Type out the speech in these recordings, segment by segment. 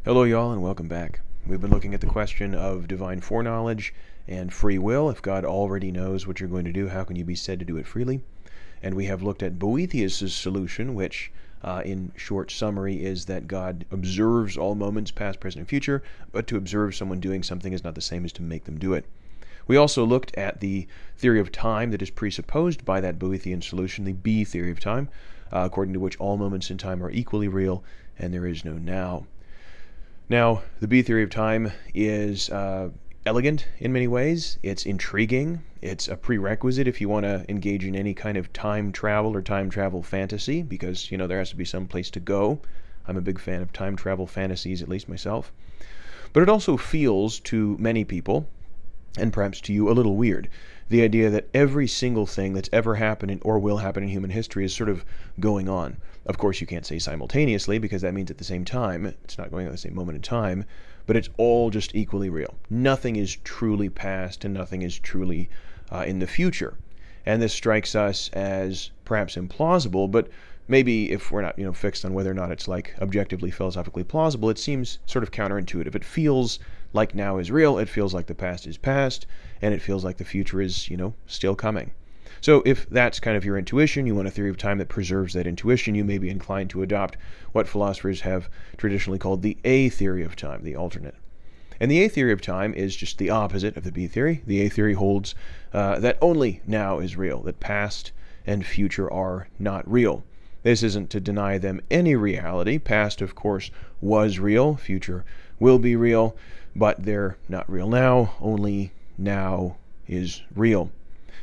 Hello y'all and welcome back. We've been looking at the question of divine foreknowledge and free will. If God already knows what you're going to do, how can you be said to do it freely? And we have looked at Boethius' solution, which in short summary is that God observes all moments, past, present, and future, but to observe someone doing something is not the same as to make them do it. We also looked at the theory of time that is presupposed by that Boethian solution, the B theory of time, according to which all moments in time are equally real and there is no now. Now, the B theory of time is elegant in many ways. It's intriguing. It's a prerequisite if you want to engage in any kind of time travel or time travel fantasy, because, you know, there has to be some place to go. I'm a big fan of time travel fantasies, at least myself. But it also feels to many people, and perhaps to you, a little weird. The idea that every single thing that's ever happened or will happen in human history is sort of going on. Of course, you can't say simultaneously, because that means at the same time. It's not going on at the same moment in time, but it's all just equally real. Nothing is truly past and nothing is truly in the future. And this strikes us as perhaps implausible, but maybe if we're not, fixed on whether or not it's like objectively philosophically plausible, it seems sort of counterintuitive. It feels like now is real, it feels like the past is past, and it feels like the future is, still coming. So if that's kind of your intuition, you want a theory of time that preserves that intuition, you may be inclined to adopt what philosophers have traditionally called the A theory of time, the alternate. And the A theory of time is just the opposite of the B theory. The A theory holds that only now is real, that past and future are not real. This isn't to deny them any reality. Past, of course, was real. Future will be real, but they're not real now. Only now is real.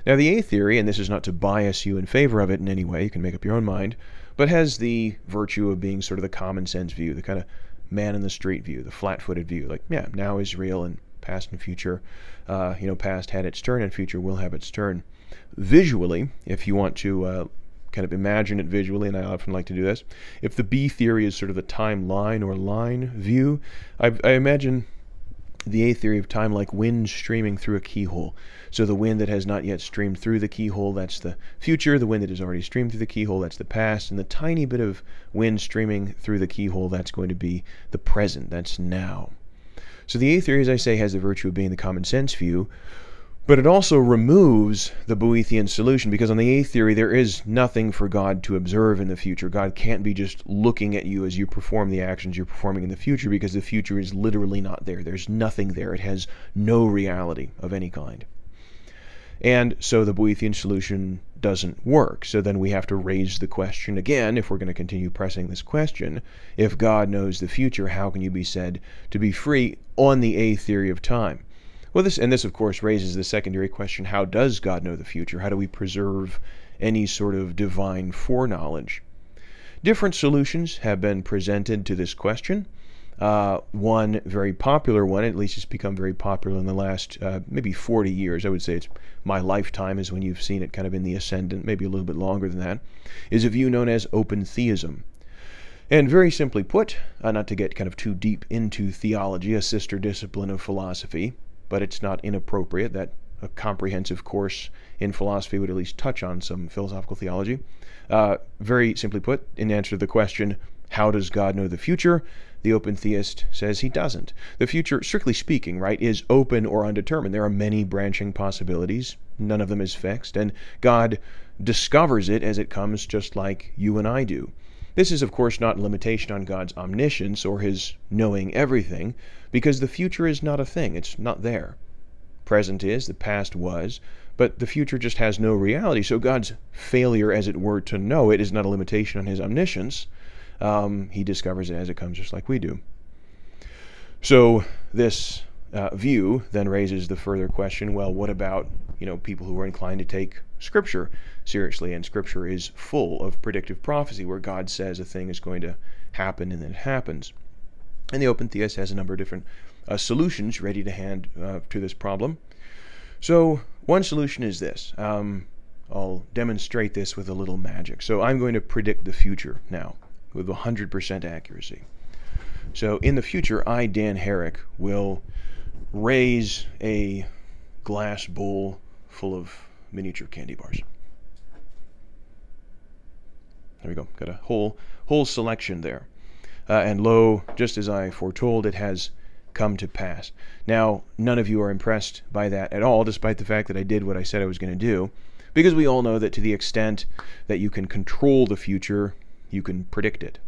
Now, the A theory, and this is not to bias you in favor of it in any way, you can make up your own mind, but has the virtue of being sort of the common sense view, the kind of man in the street view, the flat-footed view. Like, yeah, now is real, and past and future, past had its turn, and future will have its turn. Visually, if you want to kind of imagine it visually, and I often like to do this, if the B theory is sort of the timeline or line view, I imagine the A theory of time like wind streaming through a keyhole. So the wind that has not yet streamed through the keyhole, that's the future. The wind that has already streamed through the keyhole, that's the past. And the tiny bit of wind streaming through the keyhole, that's going to be the present. That's now. So the A theory, as I say, has the virtue of being the common sense view, but it also removes the Boethian solution, because on the A theory, there is nothing for God to observe in the future. God can't be just looking at you as you perform the actions you're performing in the future, because the future is literally not there. There's nothing there. It has no reality of any kind. And so the Boethian solution doesn't work. So then we have to raise the question again, if we're going to continue pressing this question, if God knows the future, how can you be said to be free on the A theory of time? Well, this of course raises the secondary question, how does God know the future? How do we preserve any sort of divine foreknowledge? Different solutions have been presented to this question. One very popular one, at least it's become very popular in the last maybe 40 years, I would say it's my lifetime is when you've seen it kind of in the ascendant, maybe a little bit longer than that, is a view known as open theism. And very simply put, not to get kind of too deep into theology, a sister discipline of philosophy, but it's not inappropriate that a comprehensive course in philosophy would at least touch on some philosophical theology. Very simply put, in answer to the question, how does God know the future? The open theist says he doesn't. The future, strictly speaking, right, is open or undetermined. There are many branching possibilities. None of them is fixed, and God discovers it as it comes, just like you and I do. This is, of course, not a limitation on God's omniscience or his knowing everything, because the future is not a thing. It's not there. Present is, the past was, but the future just has no reality. So God's failure, as it were, to know it is not a limitation on his omniscience. He discovers it as it comes, just like we do. So this view then raises the further question, well, what about people who are inclined to take Scripture seriously? And Scripture is full of predictive prophecy, where God says a thing is going to happen and then it happens. And the open theist has a number of different solutions ready to hand to this problem. So one solution is this. I'll demonstrate this with a little magic. So I'm going to predict the future now with 100% accuracy. So in the future, I, Dan Herrick, will raise a glass bowl full of miniature candy bars. There we go. Got a whole selection there. and lo, just as I foretold, it has come to pass. Now, none of you are impressed by that at all, despite the fact that I did what I said I was going to do, because we all know that to the extent that you can control the future, you can predict it.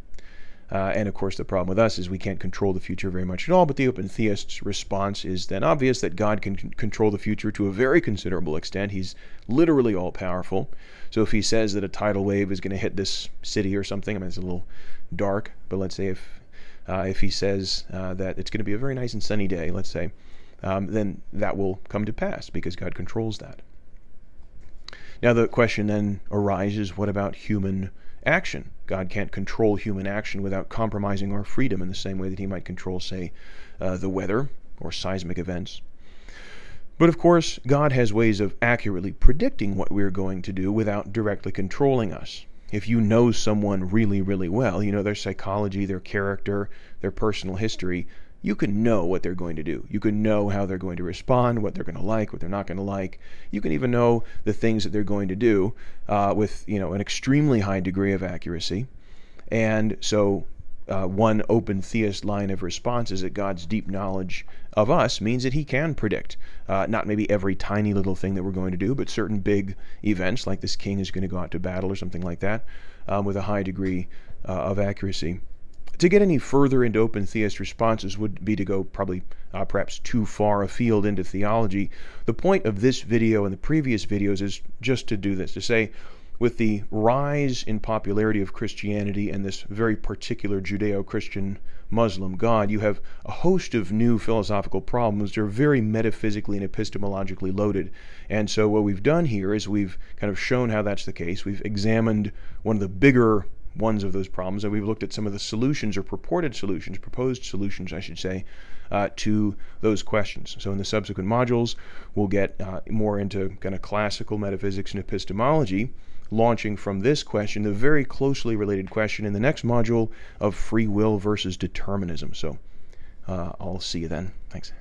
And of course, the problem with us is we can't control the future very much at all, but the open theist's response is then obvious that God can control the future to a very considerable extent. He's literally all-powerful. So if he says that a tidal wave is going to hit this city or something, I mean, it's a little dark, but let's say if he says that it's going to be a very nice and sunny day, let's say, then that will come to pass because God controls that. Now the question then arises, what about human action? God can't control human action without compromising our freedom in the same way that he might control, say, the weather or seismic events. But of course, God has ways of accurately predicting what we're going to do without directly controlling us. If you know someone really, really well, you know their psychology, their character, their personal history, you can know what they're going to do. You can know how they're going to respond, what they're going to like, what they're not going to like. You can even know the things that they're going to do with, an extremely high degree of accuracy. And so one open theist line of response is that God's deep knowledge of us means that he can predict not maybe every tiny little thing that we're going to do, but certain big events like this king is going to go out to battle or something like that with a high degree of accuracy. To get any further into open theist responses would be to go probably perhaps too far afield into theology. The point of this video and the previous videos is just to do this, to say, with the rise in popularity of Christianity and this very particular Judeo-Christian Muslim God, you have a host of new philosophical problems that are very metaphysically and epistemologically loaded. And so what we've done here is we've kind of shown how that's the case. We've examined one of the bigger ones of those problems, and we've looked at some of the solutions or purported solutions, proposed solutions, I should say, to those questions. So in the subsequent modules, we'll get more into kind of classical metaphysics and epistemology, launching from this question, the very closely related question in the next module of free will versus determinism. So I'll see you then. Thanks.